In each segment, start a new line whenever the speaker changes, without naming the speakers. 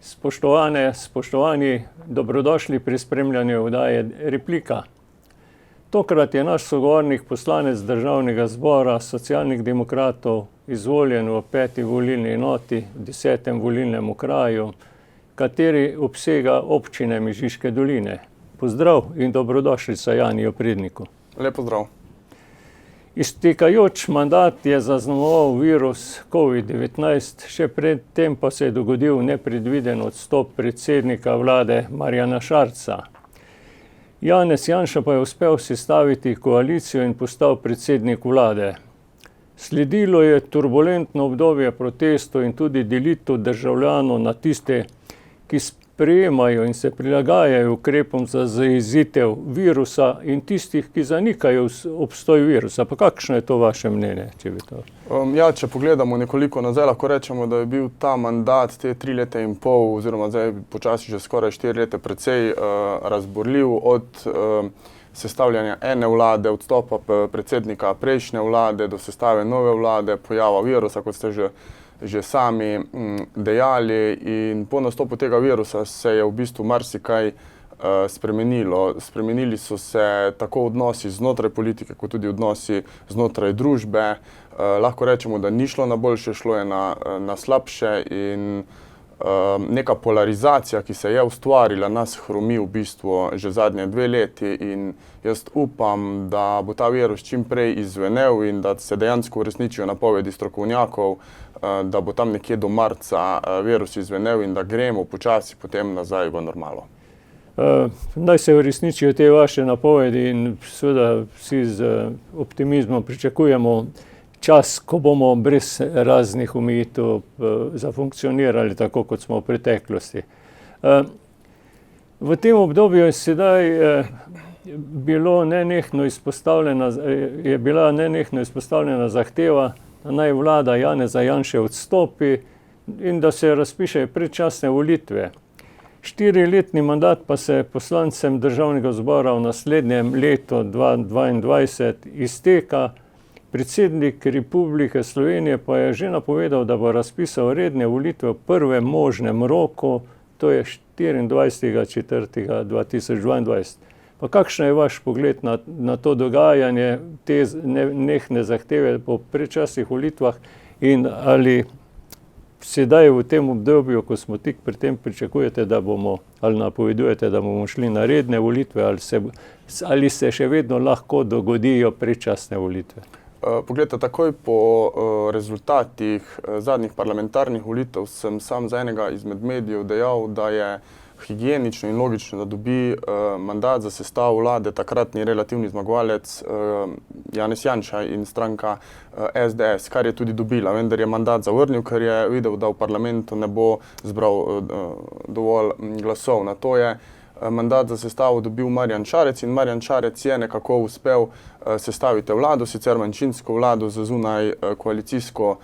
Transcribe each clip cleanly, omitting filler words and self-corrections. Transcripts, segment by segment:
Spoštovani, dobrodošli pri spremljanju oddaje Replika. Tokrat je naš sogovornik poslanec Državnega zbora Socialnih demokratov, izvoljen v 5. volilni enoti v 10. volilnem okraju, kateri obsega občine Mežiške doline. Pozdrav in dobrodošlica Janiju Predniku.
Lep pozdrav.
Iztekajoč mandat je zaznamoval virus COVID-19, še pred tem pa se je dogodil nepredviden odstop predsednika vlade Marjana Šarca. Janez Janša pa je uspel sestaviti koalicijo in postal predsednik vlade. Sledilo je turbulentno obdobje protestov in tudi delitev državljanov na tiste, ki sprejemajo in se prilagajajo ukrepom za zajezitev virusa in tistih, ki zanikajo obstoj virusa. Pa kakšno je to vaše mnenje, če bi to?
Če pogledamo nekoliko nazaj, lahko rečemo, da je bil ta mandat te 3 leta in pol, oziroma zdaj počasi že skoraj 4 leta precej razborljiv od sestavljanja ene vlade, odstopa predsednika prejšnje vlade do sestave nove vlade, pojava virusa, kot ste že sami dejali, in po nastopu tega virusa se je v bistvu marsikaj spremenilo. Spremenili so se tako odnosi znotraj politike, kot tudi odnosi znotraj družbe. Lahko rečemo, da ni šlo na boljše, šlo je na slabše in neka polarizacija, ki se je ustvarila, nas hromi v bistvu že zadnje 2 leti in jaz upam, da bo ta virus čim prej izzvenel in da se dejansko uresničijo napovedi strokovnjakov, da bo tam nekje do marca virus izzvenel in da gremo počasi potem nazaj v normalo.
Naj se uresničijo te vaše napovedi in seveda vsi z optimizmom pričakujemo čas, ko bomo brez raznih omejitev zafunkcionirali tako, kot smo v preteklosti. V tem obdobju je sedaj bila nenehno izpostavljena zahteva, da naj vlada Janeza Janše odstopi in da se razpišejo predčasne volitve. 4-letni mandat pa se poslancem Državnega zbora v naslednjem letu 2022 izteka. Predsednik Republike Slovenije pa je že napovedal, da bo razpisal redne volitve v prvem možnem roku, to je 24.4.2022. Pa kakšen je vaš pogled na to dogajanje, te nenehne zahteve po predčasnih volitvah in ali sedaj v tem obdobju, ko smo tik pri tem, pričakujete, da bomo, ali napovedujete, da bomo šli na redne volitve, ali se še vedno lahko dogodijo predčasne volitve?
Poglejte, takoj po rezultatih zadnjih parlamentarnih volitev sem sam za enega izmed medijev dejal, da je higienično in logično, da dobi mandat za sestavo vlade takratni relativni zmagovalec Janez Janša in stranka SDS, kar je tudi dobila, vendar je mandat zavrnil, ker je videl, da v parlamentu ne bo zbral dovolj glasov. Na to je mandat za sestavo dobil Marjan Šarec in Marjan Šarec je nekako uspel sestaviti vlado, sicer manjšinsko vlado z zunaj koalicijsko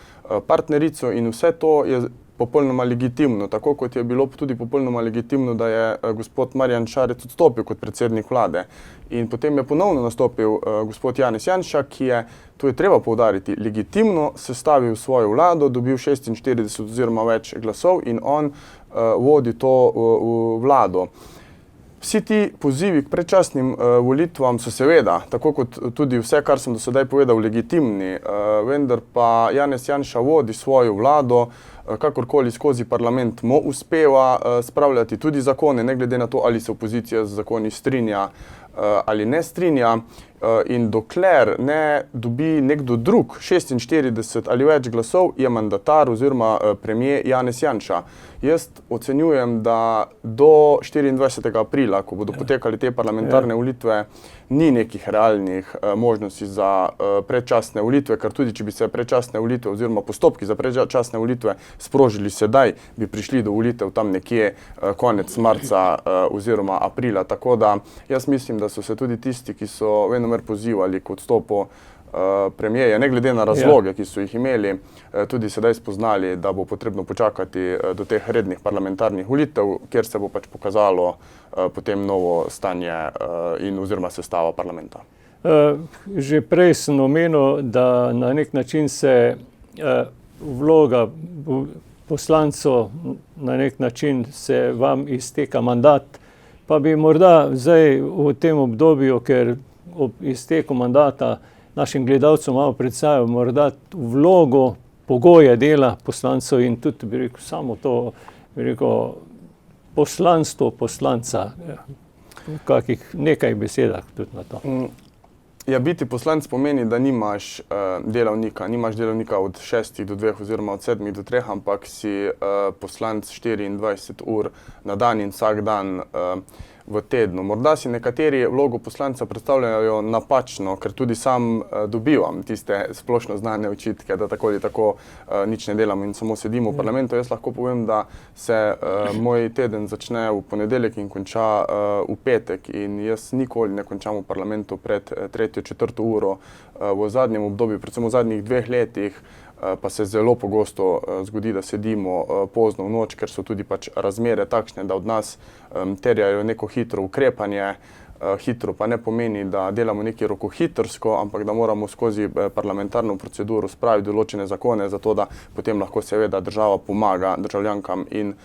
partnerico in vse to je popolnoma legitimno, tako kot je bilo tudi popolnoma legitimno, da je gospod Marjan Šarec odstopil kot predsednik vlade. In potem je ponovno nastopil gospod Janez Janša, ki je, to je treba poudariti, legitimno sestavil svojo vlado, dobil 46 oziroma več glasov in on vodi to vlado. Vsi ti pozivi k predčasnim volitvam so seveda, tako kot tudi vse, kar sem do sedaj povedal, legitimni, vendar pa Janez Janša vodi svojo vlado, kakorkoli skozi parlament mu uspeva spravljati tudi zakone, ne glede na to, ali se opozicija z zakoni strinja ali ne strinja. In dokler ne dobi nekdo drug 46 ali več glasov, je mandatar oziroma premier Janez Janša. Jaz ocenjujem, da do 24. aprila, ko bodo potekali te parlamentarne volitve, ni nekih realnih možnosti za predčasne volitve, ker tudi, če bi se predčasne volitve oziroma postopki za predčasne volitve sprožili sedaj, bi prišli do volitev tam nekje konec marca oziroma aprila. Tako da jaz mislim, da so se tudi tisti, ki so venomer pozivali k odstopu premierja, ne glede na razloge, ki so jih imeli, tudi sedaj spoznali, da bo potrebno počakati do teh rednih parlamentarnih volitev, kjer se bo pač pokazalo potem novo stanje in oziroma sestava parlamenta.
Že prej sem omenil, da na nek način se vloga poslancev, na nek način se vam izteka mandat, pa bi morda zdaj v tem obdobju, ker ob izteku mandata našim gledalcem malo predstavil morda vlogo, pogoje dela poslancev in tudi, bi rekel, samo to, bi rekel, poslanstvo poslanca, v kakih nekaj besedah tudi na to.
Ja, biti poslanec pomeni, da nimaš delavnika od 6 do 2 oziroma od 7 do 3, ampak si poslanec 24 ur na dan in vsak dan v tednu. Morda si nekateri vlogo poslanca predstavljajo napačno, ker tudi sam dobivam tiste splošno znane očitke, da tako ali tako nič ne delamo in samo sedimo v parlamentu. Jaz lahko povem, da se moj teden začne v ponedeljek in konča v petek in jaz nikoli ne končam v parlamentu pred 3., 4. uro. V zadnjem obdobju, predvsem v zadnjih 2 letih, pa se zelo pogosto zgodi, da sedimo pozno v noč, ker so tudi pač razmere takšne, da od nas terjajo neko hitro ukrepanje. Hitro pa ne pomeni, da delamo nekaj rokohitrsko, ampak da moramo skozi parlamentarno proceduro spraviti določene zakone, zato da potem lahko seveda država pomaga državljankam in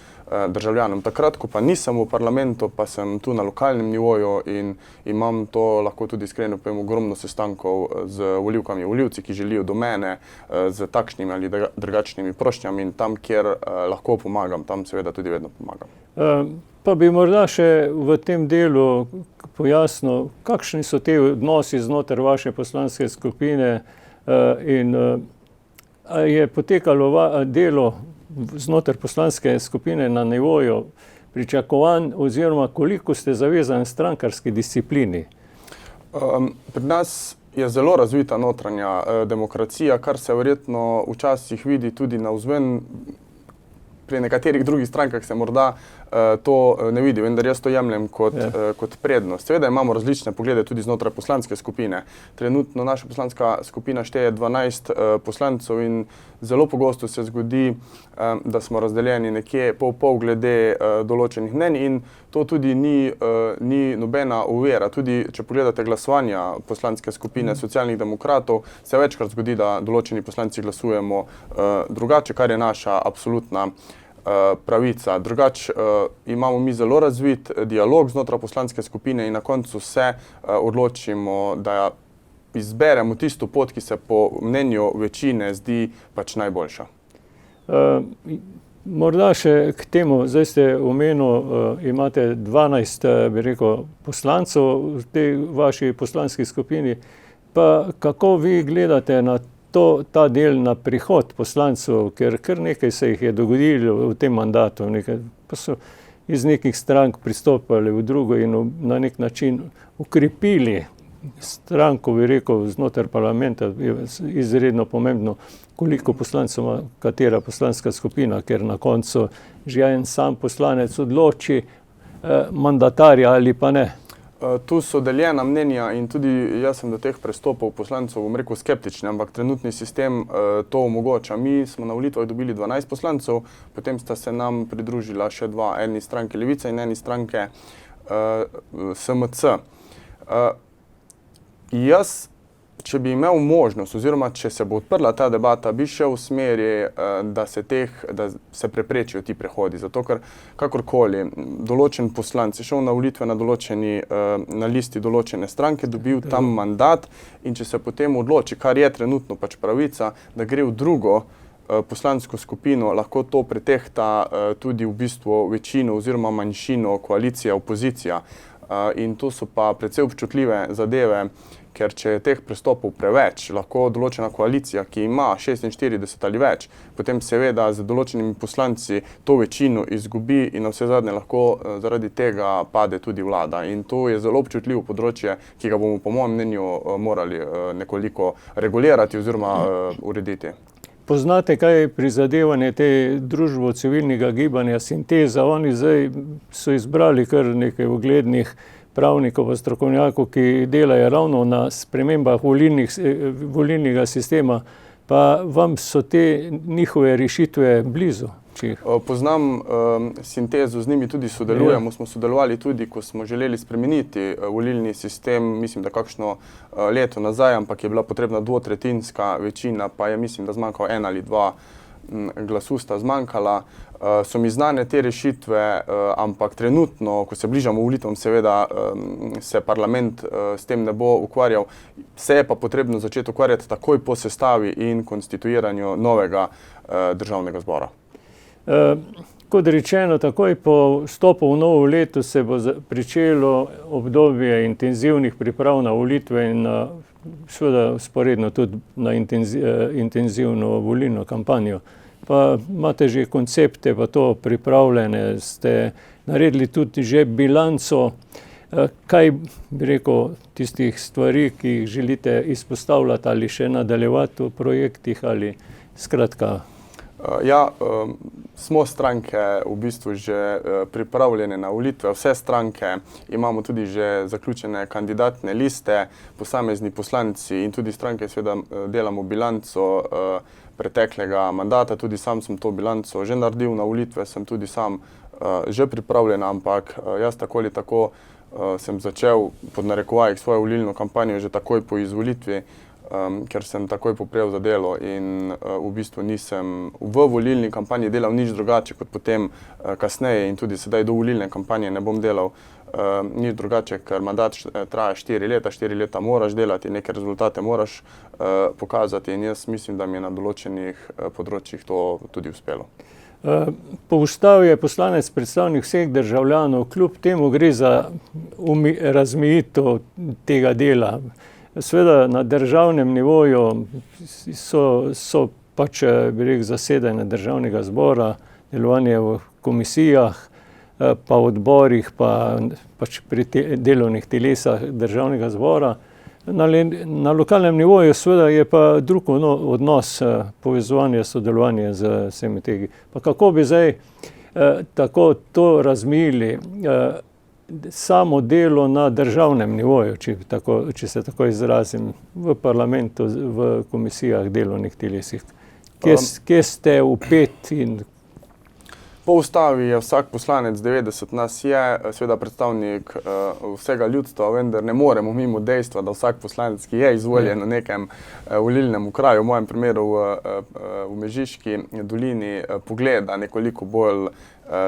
državljanom. Takrat, ko pa nisem v parlamentu, pa sem tu na lokalnem nivoju in imam to, lahko tudi iskreno povem, ogromno sestankov z volivkami in volivci, ki želijo do mene z takšnimi ali drugačnimi prošnjami in tam, kjer lahko pomagam, tam seveda tudi vedno pomagam.
Pa bi morda še v tem delu pojasnil, kakšni so te odnosi znotraj vaše poslanske skupine in je potekalo delo znotraj poslanske skupine na nivoju pričakovanj oziroma koliko ste zavezani strankarski disciplini?
Pri nas je zelo razvita notranja demokracija, kar se verjetno včasih vidi tudi navzven. Pri nekaterih drugih strankah se morda to ne vidi, vendar jaz to jemljem kot prednost. Seveda imamo različne poglede tudi znotraj poslanske skupine. Trenutno naša poslanska skupina šteje 12 poslancev in zelo pogosto se zgodi, da smo razdeljeni nekje pol glede določenih mnenj in to tudi ni nobena ovira. Tudi če pogledate glasovanja poslanske skupine Socialnih demokratov, se večkrat zgodi, da določeni poslanci glasujemo drugače, kar je naša absolutna pravica. Drugače imamo mi zelo razvit dialog znotraj poslanske skupine in na koncu se odločimo, da izberemo tisto pot, ki se po mnenju večine zdi pač najboljša.
Morda še k temu, zdaj ste omenili, imate 12, bi rekel, poslancev v tej vaši poslanski skupini, pa kako vi gledate na ta del na prihod poslancev, ker kar nekaj se jih je dogodilo v tem mandatu, pa so iz nekih strank pristopali v drugo in na nek način ukrepili stranko, bi rekel, znotraj parlamenta. Je izredno pomembno, koliko poslancev ima katera poslanska skupina, ker na koncu že en sam poslanec odloči mandatarja ali pa ne.
Tu so deljena mnenja in tudi jaz sem do teh prestopov poslancev, bom rekel, skeptični, ampak trenutni sistem to omogoča. Mi smo na volitvah dobili 12 poslancev, potem sta se nam pridružila še 2, eni stranke Levica in eni stranke SMC. Jaz, če bi imel možnost oziroma če se bo odprla ta debata, bi šel v smeri, da se preprečijo ti prehodi. Zato, ker kakorkoli določen poslanec je šel na volitve na listi določene stranke, dobil tam mandat in če se potem odloči, kar je trenutno pač pravica, da gre v drugo poslansko skupino, lahko to pretehta tudi v bistvu večino oziroma manjšino, koalicija, opozicija. In to so pa precej občutljive zadeve, ker če je teh prestopov preveč, lahko določena koalicija, ki ima 46 ali več, potem seveda z določenimi poslanci to večino izgubi in na vse zadnje lahko zaradi tega pade tudi vlada. In to je zelo občutljivo področje, ki ga bomo po mojem mnenju morali nekoliko regulirati oziroma urediti.
Poznate kaj prizadevanje te družbo-civilnega gibanja Sinteza? Oni zdaj so izbrali kar nekaj uglednih pravnikov in strokovnjakov, ki delajo ravno na spremembah volilnega sistema, pa vam so te njihove rešitve blizu?
Poznam Sintezo, z njimi tudi sodelujemo. Smo sodelovali tudi, ko smo želeli spremeniti volilni sistem, mislim, da kakšno leto nazaj, ampak je bila potrebna 2/3 večina, pa je, mislim, da zmanjkalo 1 ali 2 glasu sta zmanjkala. So mi znane te rešitve, ampak trenutno, ko se bližamo volitvam, seveda se parlament s tem ne bo ukvarjal. Se je pa potrebno začeti ukvarjati takoj po sestavi in konstituiranju novega državnega zbora.
Kot rečeno, takoj po vstopu v novo leto se bo pričelo obdobje intenzivnih priprav na volitve in seveda sporedno tudi na intenzivno volilno kampanjo. Pa imate že koncepte, pa to pripravljene, ste naredili tudi že bilanco, kaj bi rekel, tistih stvari, ki jih želite izpostavljati ali še nadaljevati v projektih ali skratka.
Ja, smo stranke v bistvu že pripravljene na volitve, vse stranke imamo tudi že zaključene kandidatne liste, posamezni poslanci in tudi stranke seveda delamo bilanco preteklega mandata, tudi sam sem to bilanco že naredil, na volitve sem tudi sam že pripravljen, ampak jaz tako ali tako sem začel pod narekovajih svojo volilno kampanjo že takoj po izvolitvi, ker sem takoj poprijel za delo in v bistvu nisem v volilni kampanji delal nič drugače kot potem kasneje in tudi sedaj do volilne kampanje ne bom delal nič drugače, ker mandat traja 4 leta, 4 leta moraš delati, neke rezultate moraš pokazati in jaz mislim, da mi je na določenih področjih to tudi uspelo.
Po ustavi je poslanec predstavnik vseh državljanov, kljub temu gre za razmejitev tega dela. Seveda na državnem nivoju so pač, bi rekel, zasedanje državnega zbora, delovanje v komisijah, pa odborih, pa pač pri delovnih telesah državnega zbora. Na lokalnem nivoju seveda je pa drug odnos povezovanja, sodelovanja z vsemi tegi. Pa kako bi zdaj tako to razmejili, samo delo na državnem nivoju, če se tako izrazim, v parlamentu, v komisijah, delovnih telesih. Kje ste vpeti in
po ustavi je vsak poslanec, 90 nas je, seveda predstavnik vsega ljudstva, vendar ne moremo mimo dejstva, da vsak poslanec, ki je izvoljen v nekem volilnem okraju, v mojem primeru v Mežiški dolini, pogleda nekoliko bolj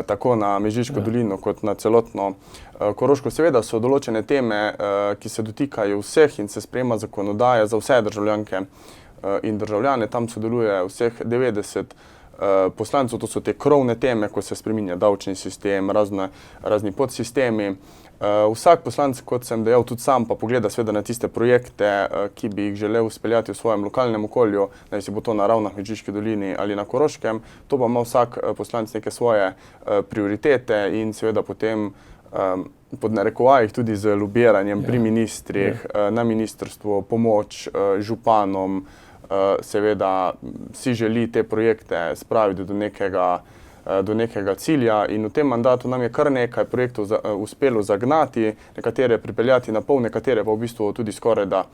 tako na Mežiško dolino kot na celotno Koroško. Seveda so določene teme, ki se dotikajo vseh in se sprejema zakonodaja za vse državljanke in državljane. Tam sodeluje vseh 90 poslancev, to so te krovne teme, ko se spreminja davčni sistem, razni podsistemi. Vsak poslanec, kot sem dejal, tudi sam pa pogleda seveda na tiste projekte, ki bi jih želel speljati v svojem lokalnem okolju, da si bo to na Ravnah, Mežiški dolini ali na Koroškem. To pa ima vsak poslanec neke svoje prioritete in seveda potem pod narekovajih tudi z lobiranjem pri ministrih, na ministrstvu, pomoč županom, seveda si želi te projekte spraviti do nekega cilja in v tem mandatu nam je kar nekaj projektov uspelo zagnati, nekatere pripeljati na pol, nekatere pa v bistvu tudi skoraj da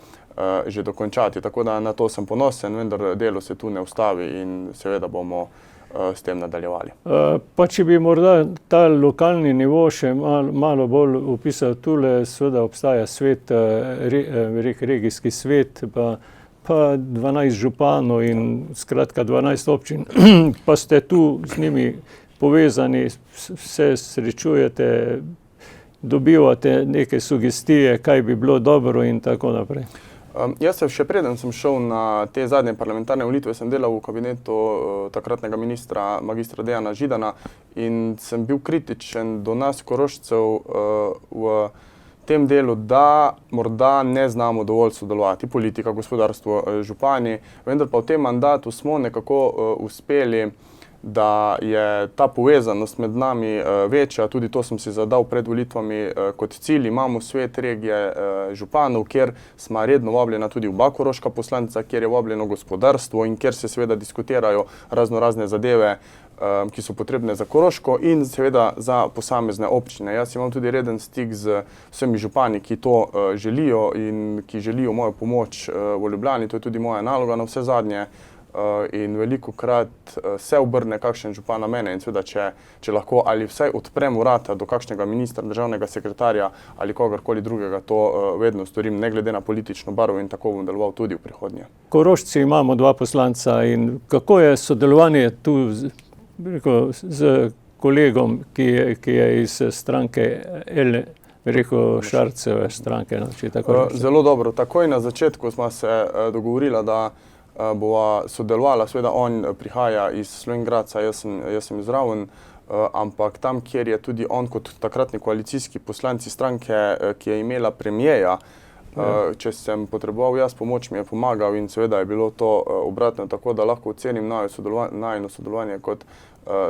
že dokončati. Tako da na to sem ponosen, vendar delo se tu ne ustavi in seveda bomo s tem nadaljevali.
Pa če bi morda ta lokalni nivo še malo bolj opisal, tule seveda obstaja svet, regijski svet, pa 12 županov in skratka 12 občin, pa ste tu z njimi povezani, se srečujete, dobivate neke sugestije, kaj bi bilo dobro in tako naprej.
Jaz še preden sem šel na te zadnje parlamentarne volitve, sem delal v kabinetu takratnega ministra magistra Dejana Židana in sem bil kritičen do nas Korošcev v tem delu, da morda ne znamo dovolj sodelovati, politika, gospodarstvo, župani, vendar pa v tem mandatu smo nekako uspeli, da je ta povezanost med nami večja. Tudi to sem si zadal pred volitvami kot cilj. Imamo svet regije županov, kjer smo redno vabljena tudi oba koroška poslanca, kjer je vabljeno gospodarstvo in kjer se seveda diskutirajo razne zadeve, ki so potrebne za Koroško in seveda za posamezne občine. Jaz imam tudi reden stik z vsemi župani, ki to želijo in ki želijo mojo pomoč v Ljubljani. To je tudi moja naloga na vse zadnje. in velikokrat se obrne kakšen župan na mene in seveda, če lahko ali vsaj odprem vrata do kakšnega ministra, državnega sekretarja ali kogarkoli drugega, to vedno storim, ne glede na politično barvo in tako bom deloval tudi v prihodnje.
Korošci imamo 2 poslanca in kako je sodelovanje tu z kolegom, ki je iz stranke Šarceve stranke?
Zelo dobro. Takoj na začetku smo se dogovorila, da bova sodelovala, seveda on prihaja iz Slovenj Gradca, jaz sem iz Raven, ampak tam, kjer je tudi on kot takratni koalicijski poslanci stranke, ki je imela premijeja, če sem potreboval jaz pomoč, mi je pomagal in seveda je bilo to obratno, tako da lahko ocenim najino sodelovanje kot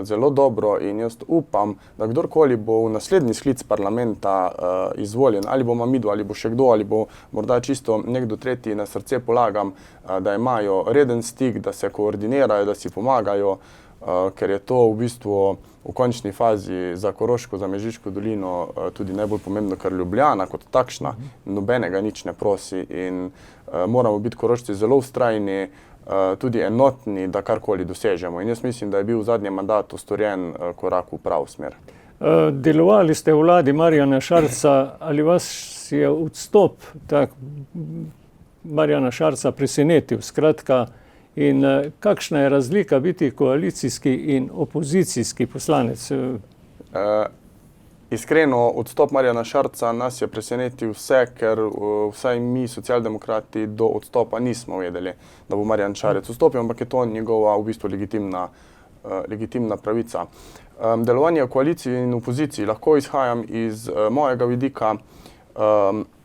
zelo dobro in jaz upam, da kdorkoli bo v naslednji sklic parlamenta izvoljen, ali bo Mamido, ali bo še kdo, ali bo morda čisto nekdo tretji, na srce polagam, da imajo reden stik, da se koordinirajo, da si pomagajo, ker je to v bistvu v končni fazi za Koroško, za Mežiško dolino tudi najbolj pomembno, ker Ljubljana kot takšna nobenega nič ne prosi in moramo biti Korošci zelo vztrajni, tudi enotni, da karkoli dosežemo. In jaz mislim, da je bil v zadnjem mandatu storjen korak v pravo smer.
Delovali ste v vladi Marjana Šarca, ali vas je odstop Marjana Šarca presenetil? Skratka, in kakšna je razlika biti koalicijski in opozicijski poslanec?
Iskreno, odstop Marjana Šarca nas je presenetil vse, ker vsaj mi, socialdemokrati, do odstopa nismo vedeli, da bo Marjan Šarec odstopil, ampak je to njegova v bistvu legitimna pravica. Delovanje v koaliciji in opoziciji lahko izhajam iz mojega vidika.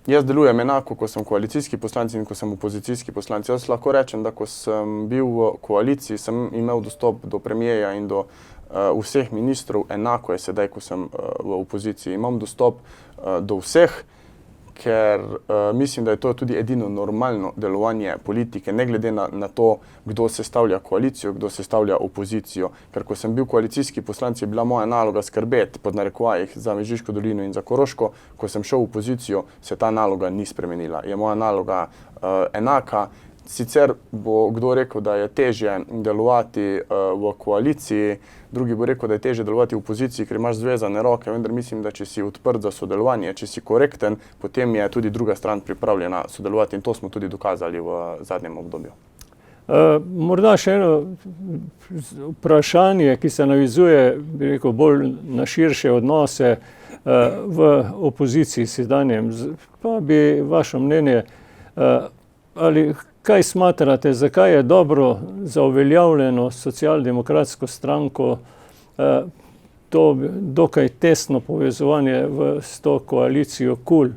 Jaz delujem enako, ko sem koalicijski poslanci in ko sem opozicijski poslanci. Jaz lahko rečem, da ko sem bil v koaliciji, sem imel dostop do premijeja in do vseh ministrov, enako je sedaj, ko sem v opoziciji. Imam dostop do vseh, ker mislim, da je to tudi edino normalno delovanje politike, ne glede na to, kdo sestavlja koalicijo, kdo sestavlja opozicijo. Ker ko sem bil koalicijski poslanec, je bila moja naloga skrbeti pod narekovajih za Mežiško dolino in za Koroško. Ko sem šel v opozicijo, se ta naloga ni spremenila. Je moja naloga enaka. Sicer bo kdo rekel, da je težje delovati v koaliciji, drugi bo rekel, da je težje delovati v opoziciji, ker imaš zvezane roke, vendar mislim, da če si odprt za sodelovanje, če si korekten, potem je tudi druga stran pripravljena sodelovati in to smo tudi dokazali v zadnjem obdobju.
Morda še eno vprašanje, ki se navizuje, bi rekel, bolj na širše odnose v opoziciji sedanjem. Pa bi vaše mnenje, ali kaj smatrate, zakaj je dobro za uveljavljeno socialdemokratsko stranko to dokaj tesno povezovanje s to koalicijo KUL?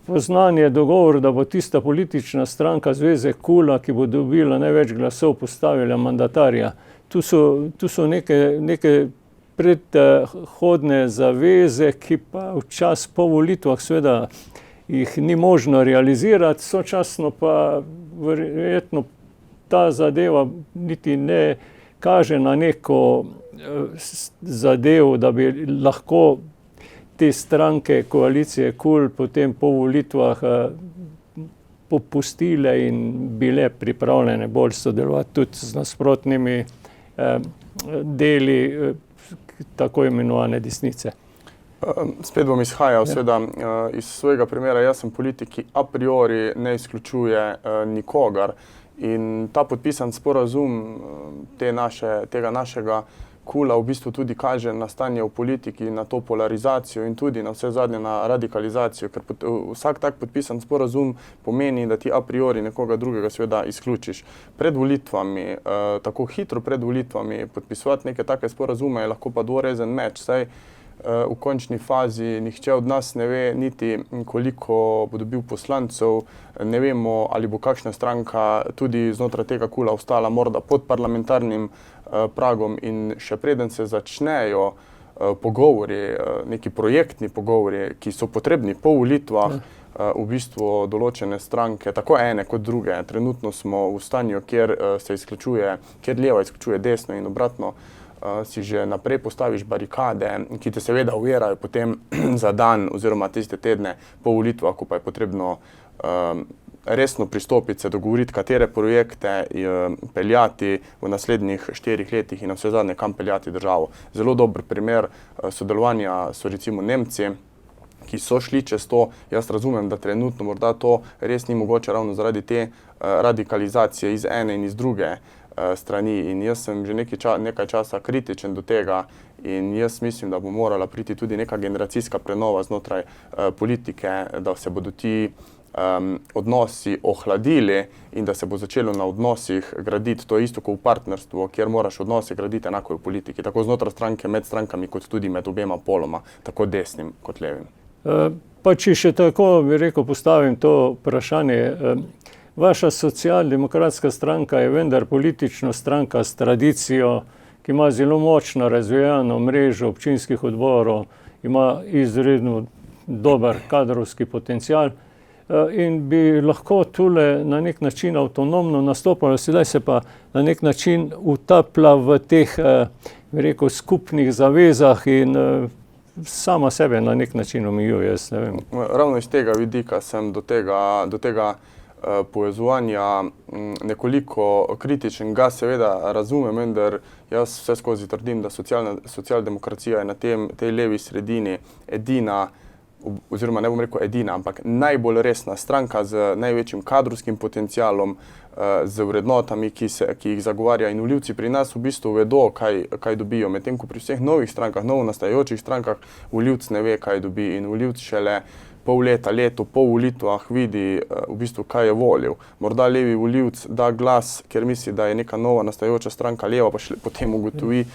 Poznan je dogovor, da bo tista politična stranka zveze KUL-a, ki bo dobila največ glasov, postavila mandatarja. Tu so neke predhodne zaveze, ki pa včas po volitvah seveda jih ni možno realizirati, sočasno pa verjetno ta zadeva niti ne kaže na neko zadevo, da bi lahko te stranke koalicije KUL potem po volitvah popustile in bile pripravljene bolj sodelovati tudi z nasprotnimi deli tako imenovane desnice.
Spet bom izhajal, seveda iz svojega primera. Jaz sem politik, ki a priori ne izključuje nikogar in ta podpisan sporazum tega našega KUL-a v bistvu tudi kaže na stanje v politiki, na to polarizacijo in tudi na vse zadnje na radikalizacijo, ker vsak tak podpisan sporazum pomeni, da ti a priori nekoga drugega seveda izključiš. Pred volitvami, tako hitro pred volitvami podpisovati neke take sporazume je lahko pa dvorezen meč, saj v končni fazi nihče od nas ne ve niti koliko bo dobil poslancev, ne vemo, ali bo kakšna stranka tudi znotraj tega KUL-a ostala morda pod parlamentarnim pragom in še preden se začnejo pogovori, neki projektni pogovori, ki so potrebni po volitvah, v bistvu določene stranke, tako ene kot druge. Trenutno smo v stanju, kjer leva izključuje desno in obratno, si že naprej postaviš barikade, ki te seveda ovirajo potem za dan oziroma tiste tedne po volitvah, ko pa je potrebno resno pristopiti, se dogovoriti, katere projekte peljati v naslednjih 4 letih in na vse zadnje, kam peljati državo. Zelo dober primer sodelovanja so recimo Nemci, ki so šli čez to. Jaz razumem, da trenutno morda to res ni mogoče ravno zaradi te radikalizacije iz ene in iz druge strani. In jaz sem že nekaj časa kritičen do tega in jaz mislim, da bo morala priti tudi neka generacijska prenova znotraj politike, da se bodo ti odnosi ohladili in da se bo začelo na odnosih graditi. To je isto kot v partnerstvu, kjer moraš odnose graditi enako v politiki, tako znotraj stranke, med strankami, kot tudi med obema poloma, tako desnim kot levim.
Pa če še tako, bi rekel, postavim to vprašanje. Vaša socialdemokratska stranka je vendar politična stranka s tradicijo, ki ima zelo močno razvijano mrežo občinskih odborov, ima izredno dober kadrovski potencial in bi lahko tule na nek način avtonomno nastopala, sedaj se pa na nek način utapla v teh, bi rekel, skupnih zavezah in sama sebe na nek način omejuje, jaz ne vem.
Ravno iz tega vidika sem do tega povezovanja nekoliko kritičen. Ga seveda razumem, vendar jaz vse skozi trdim, da socialdemokracija je na tej levi sredini edina, oziroma ne bom rekel edina, ampak najbolj resna stranka z največjim kadrovskim potencialom, z vrednotami, ki jih zagovarja, in volivci pri nas v bistvu vedo, kaj dobijo, medtem ko pri vseh novih strankah, novonastajajočih strankah, volivc ne ve, kaj dobi, in volivc šele pol leta, leto po volitvah vidi v bistvu, kaj je volil. Morda levi volivc da glas, ker misli, da je neka nova nastajajoča stranka leva, pa potem ugotovi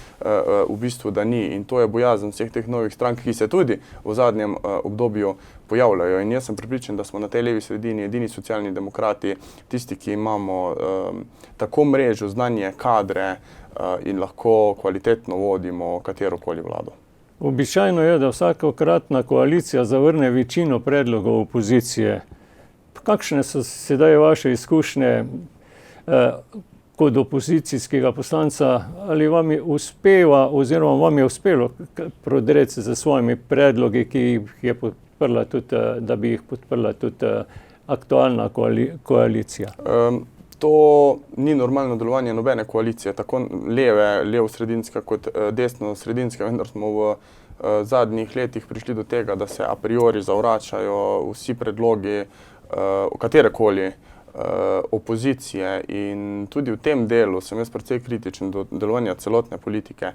v bistvu, da ni. In to je bojazen vseh teh novih strank, ki se tudi v zadnjem obdobju pojavljajo. In jaz sem prepričan, da smo na tej levi sredini edini socialni demokrati, tisti, ki imamo tako mrežo, znanje, kadre in lahko kvalitetno vodimo katerokoli vlado.
Običajno je, da vsakokratna koalicija zavrne večino predlogov opozicije. Kakšne so sedaj vaše izkušnje kot opozicijskega poslanca? Ali vam je uspeva, oziroma vam je uspelo prodreti za svojimi predlogi, ki jih je podprla tudi, da bi jih podprla tudi aktualna koalicija?
To ni normalno delovanje nobene koalicije, tako levo-sredinske kot desno-sredinske, vendar smo v zadnjih letih prišli do tega, da se a priori zavračajo vsi predlogi katerekoli opozicije, in tudi v tem delu sem jaz precej kritičen do delovanja celotne politike.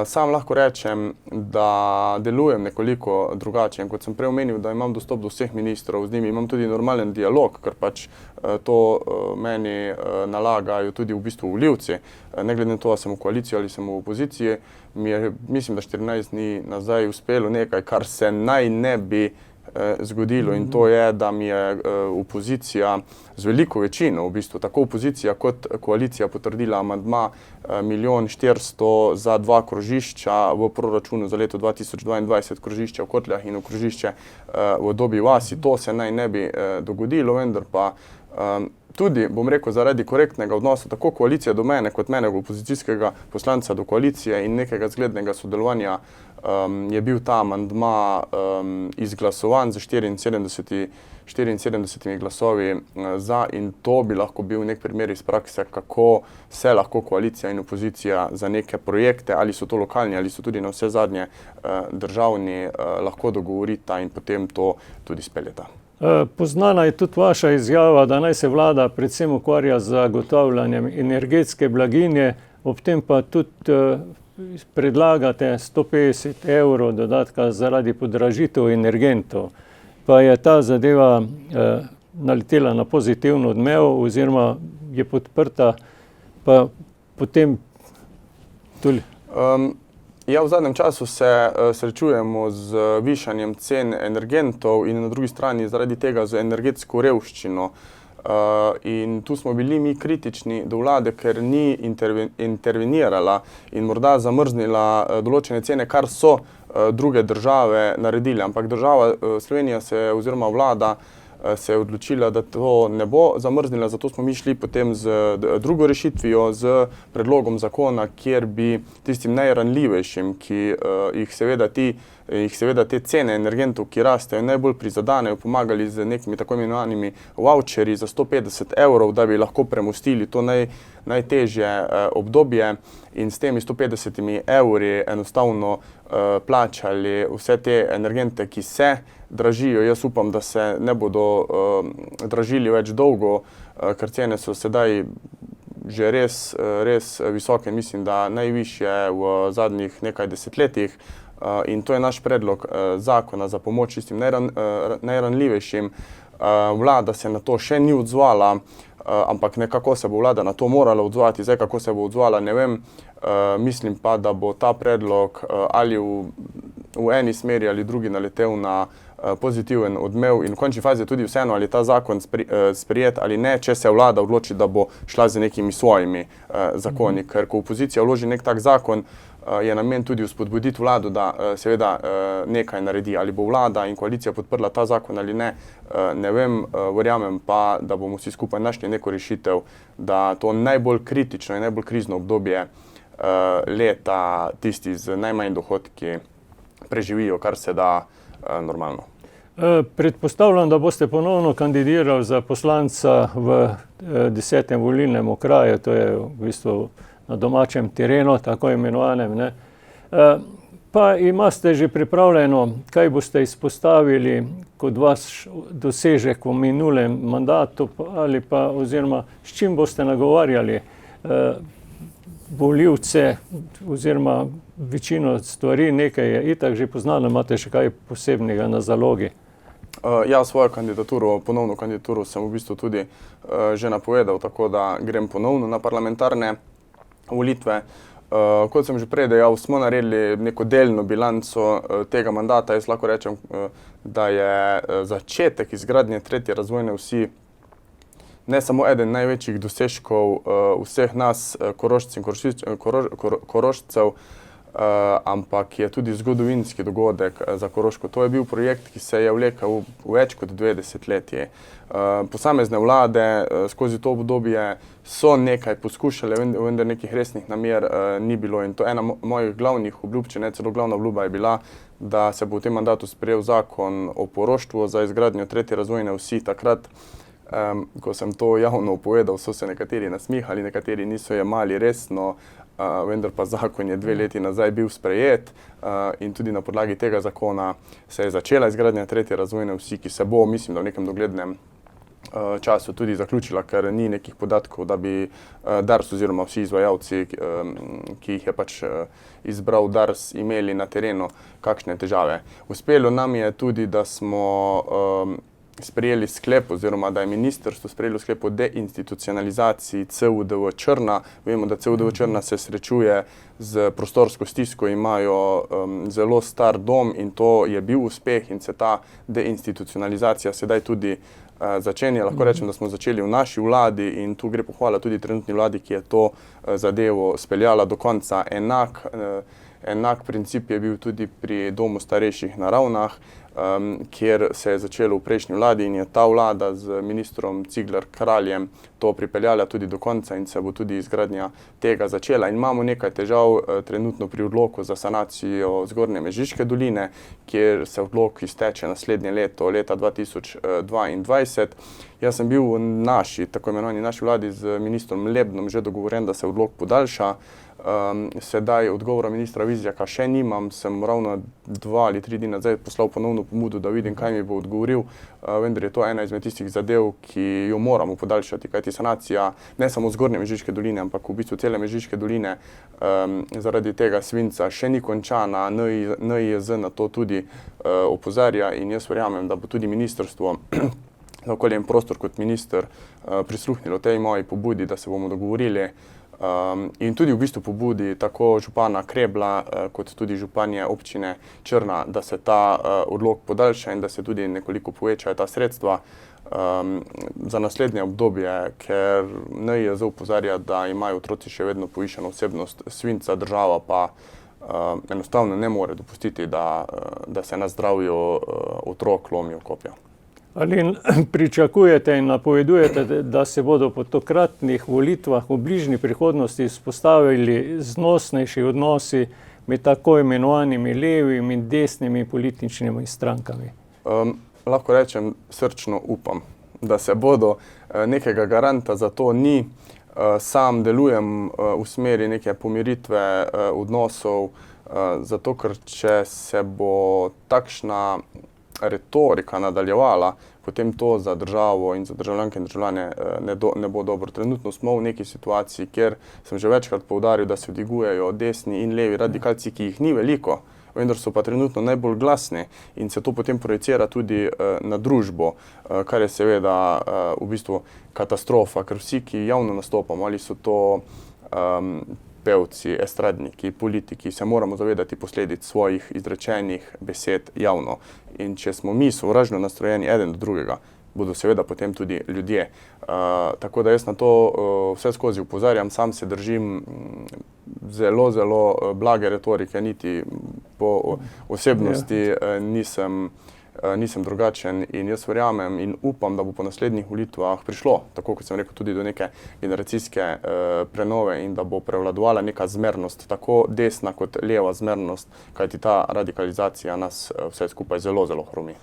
Sam lahko rečem, da delujem nekoliko drugače, in kot sem prej omenil, da imam dostop do vseh ministrov, z njimi imam tudi normalen dialog, ker pač to meni nalagajo tudi v bistvu volivci. Ne glede na to, ali sem v koaliciji ali sem v opoziciji, mi je, mislim, da 14 dni nazaj uspelo nekaj, kar se naj ne bi zgodilo, in to je, da mi je opozicija z veliko večino, v bistvu tako opozicija kot koalicija, potrdila amandma 1.400.000 za 2 krožišča v proračunu za leto 2022, krožišče v Kotljah in v krožišče v Dobji vasi. To se naj ne bi dogodilo, vendar pa tudi, bom rekel, zaradi korektnega odnosa tako koalicije do mene, kot mene opozicijskega poslanca do koalicije in nekega zglednega sodelovanja, je bil ta amandma izglasovan z 74 glasovi za, in to bi lahko bil nek primer iz prakse, kako se lahko koalicija in opozicija za neke projekte, ali so to lokalni, ali so tudi na vse zadnje državni, lahko dogovorita in potem to tudi speljeta.
Poznana je tudi vaša izjava, da naj se vlada predvsem ukvarja z zagotavljanjem energetske blaginje, ob tem pa tudi predlagate 150 € dodatka zaradi podražitev energentov. Pa je ta zadeva naletela na pozitivno odmev oziroma je podprta, pa potem tudi.
Ja, v zadnjem času se srečujemo z višanjem cen energentov in na drugi strani zaradi tega z energetsko revščino. In tu smo bili mi kritični do vlade, ker ni intervenirala in morda zamrznila določene cene, kar so druge države naredile. Ampak država Slovenija oziroma vlada se je odločila, da to ne bo zamrznila, zato smo mi šli potem z drugo rešitvijo, z predlogom zakona, kjer bi tistim najranljivejšim, ki jih seveda ti jih seveda te cene energentov, ki rastejo, najbolj prizadanejo, pomagali z nekimi tako imenovanimi voucherji za 150 evrov, da bi lahko premostili to najtežje obdobje in s temi 150 evri enostavno plačali vse te energente, ki se dražijo. Jaz upam, da se ne bodo dražili več dolgo, ker cene so sedaj že res visoke, mislim, da najvišje v zadnjih nekaj desetletjih. In to je naš predlog zakona za pomoč tistim najranljivejšim. Vlada se na to še ni odzvala, ampak nekako se bo vlada na to morala odzvati. Zdaj, kako se bo odzvala, ne vem. Mislim pa, da bo ta predlog ali v eni smeri ali drugi naletel na pozitiven odmev in v končni fazi tudi vseeno, ali ta zakon sprejet ali ne, če se vlada odloči, da bo šla z nekimi svojimi zakoni. Ker ko opozicija vloži nek tak zakon, je namen tudi vzpodbuditi vlado, da seveda nekaj naredi. Ali bo vlada in koalicija podprla ta zakon ali ne, ne vem, verjamem pa, da bomo vsi skupaj našli neko rešitev, da to najbolj kritično in najbolj krizno obdobje leta tisti z najmanj dohodki preživijo, kar se da normalno.
Predpostavljam, da boste ponovno kandidirali za poslanca v 10. volilnem okraju, to je v bistvu na domačem terenu, tako imenovanem, ne. Pa imate že pripravljeno, kaj boste izpostavili kot vaš dosežek v minulem mandatu ali pa oziroma s čim boste nagovarjali volivce oziroma večino stvari, nekaj je itak že poznano, imate še kaj posebnega na zalogi?
Ja, svojo kandidaturo, ponovno kandidaturo sem v bistvu tudi že napovedal, tako da grem ponovno na parlamentarne volitve. Kot sem že prej dejal, smo naredili neko delno bilanco tega mandata. Jaz lahko rečem, da je začetek izgradnje tretje razvojne osi ne samo eden največjih dosežkov vseh nas, Korošcev, ampak je tudi zgodovinski dogodek za Koroško. To je bil projekt, ki se je vlekel več kot 2 desetletji. Posamezne vlade skozi to obdobje so nekaj poskušale, vendar nekih resnih namer ni bilo. In to ena mojih glavnih obljub, če ne celo glavna obljuba, je bila, da se bo v tem mandatu sprejel zakon o poroštvu za izgradnjo tretje razvojne osi. Takrat, ko sem to javno povedal, so se nekateri nasmihali, nekateri niso jemali resno, vendar pa zakon je 2 leti nazaj bil sprejet in tudi na podlagi tega zakona se je začela izgradnja tretje razvojne osi, ki se bo, mislim, da v nekem doglednem času tudi zaključila, ker ni nekih podatkov, da bi DARS oziroma vsi izvajalci, ki jih je pač izbral DARS, imeli na terenu kakšne težave. Uspelo nam je tudi, da smo sprejeli sklep oziroma da je ministrstvo sprejelo sklep o deinstitucionalizaciji CUDV Črna. Vemo, da CUDV Črna se srečuje z prostorsko stisko, imajo zelo star dom in to je bil uspeh in se ta deinstitucionalizacija sedaj tudi začenja. Lahko rečem, da smo začeli v naši vladi in tu gre pohvala tudi trenutni vladi, ki je to zadevo speljala do konca. Enak princip je bil tudi pri domu starejših na Ravnah, kjer se je začelo v prejšnji vladi in je ta vlada z ministrom Cigler Kraljem to pripeljala tudi do konca in se bo tudi izgradnja tega začela. In imamo nekaj težav trenutno pri odloku za sanacijo Zgornje Mežiške doline, kjer se odlok izteče naslednje leto, leta 2022. Jaz sem bil v naši, tako imenovani naši vladi z ministrom Lebnom že dogovoren, da se odlok podaljša. Sedaj odgovora ministra Vizjaka še nimam, sem ravno 2 ali 3 dni nazaj poslal ponovno pomudo, da vidim, kaj mi bo odgovoril, vendar je to ena izmed tistih zadev, ki jo moramo podaljšati, kajti sanacija ne samo Zgornje Mežiške doline, ampak v bistvu cele Mežiške doline zaradi tega svinca še ni končana. NIJZ na to tudi opozarja in jaz verjamem, da bo tudi ministrstvo za okolje in prostor kot minister prisluhnilo tej moji pobudi, da se bomo dogovorili in tudi v bistvu pobudi tako župana Krebla kot tudi županje občine Črna, da se ta odlok podaljša in da se tudi nekoliko povečajo ta sredstva za naslednje obdobje, ker NIJZ opozarja, da imajo otroci še vedno povišano vsebnost svinca, država pa enostavno ne more dopustiti, da se na zdravju otrok lomijo kopja.
Ali pričakujete in napovedujete, da se bodo po tokratnih volitvah v bližnji prihodnosti vzpostavili znosnejši odnosi med tako imenovanimi levimi in desnimi političnimi strankami?
Lahko rečem, srčno upam, da se bodo, nekega garanta za to ni. Sam delujem v smeri neke pomiritve odnosov, zato ker če se bo takšna retorika nadaljevala, potem to za državo in za državljanke in državljane ne bo dobro. Trenutno smo v neki situaciji, kjer sem že večkrat poudaril, da se dvigujejo desni in levi radikalci, ki jih ni veliko, vendar so pa trenutno najbolj glasni in se to potem projicira tudi na družbo, kar je seveda v bistvu katastrofa, ker vsi, ki javno nastopamo, ali so to pevci, estradniki, politiki, se moramo zavedati posledic svojih izrečenih besed javno. In če smo mi sovražno nastrojeni eden do drugega, bodo seveda potem tudi ljudje. Tako da jaz na to vse skozi opozarjam, sam se držim zelo, zelo blage retorike, niti po osebnosti nisem drugačen in jaz verjamem in upam, da bo po naslednjih volitvah prišlo, tako kot sem rekel, tudi do neke generacijske prenove in da bo prevladovala neka zmernost, tako desna kot leva zmernost, kajti ta radikalizacija nas vse skupaj zelo, zelo hromi.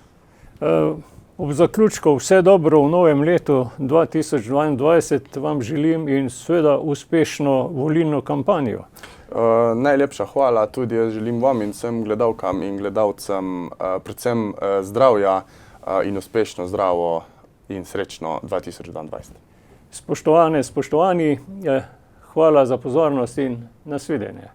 Ob zaključku vse dobro v novem letu 2022 vam želim in seveda uspešno volilno kampanjo.
Najlepša hvala, tudi jaz želim vam in vsem gledalkam in gledalcem predvsem zdravja in uspešno, zdravo in srečno 2022.
Spoštovane, spoštovani, hvala za pozornost in nasvidenje.